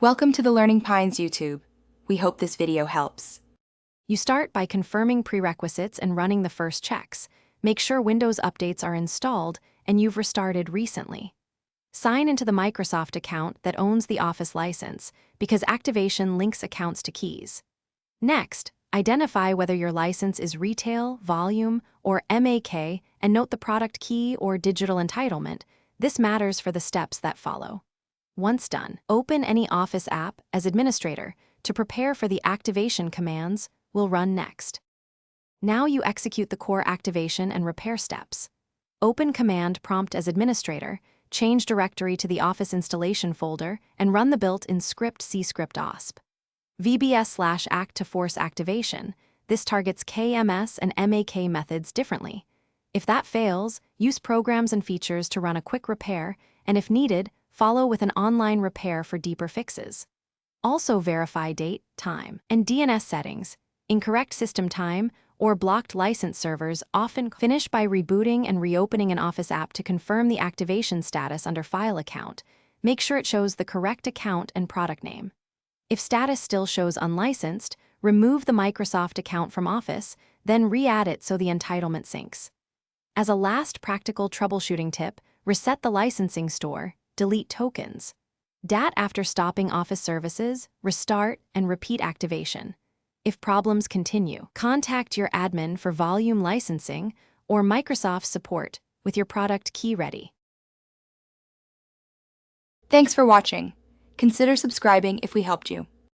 Welcome to the Learning Pines YouTube. We hope this video helps. You start by confirming prerequisites and running the first checks. Make sure Windows updates are installed and you've restarted recently. Sign into the Microsoft account that owns the Office license, because activation links accounts to keys. Next, identify whether your license is retail, volume, or MAK, and note the product key or digital entitlement. This matters for the steps that follow. Once done, open any Office app as administrator to prepare for the activation commands we'll run next. Now you execute the core activation and repair steps. Open Command Prompt as administrator, change directory to the Office installation folder, and run the built-in script cscript OSP. VBS/act to force activation. This targets KMS and MAK methods differently. If that fails, use programs and features to run a quick repair, and if needed, follow with an online repair for deeper fixes. Also verify date, time, and DNS settings. Incorrect system time or blocked license servers often finish by rebooting and reopening an Office app to confirm the activation status under File Account. Make sure it shows the correct account and product name. If status still shows unlicensed, remove the Microsoft account from Office, then re-add it so the entitlement syncs. As a last practical troubleshooting tip, reset the licensing store, delete tokens. Dat after stopping Office services, restart, and repeat activation. If problems continue, contact your admin for volume licensing or Microsoft support with your product key ready. Thanks for watching. Consider subscribing if we helped you.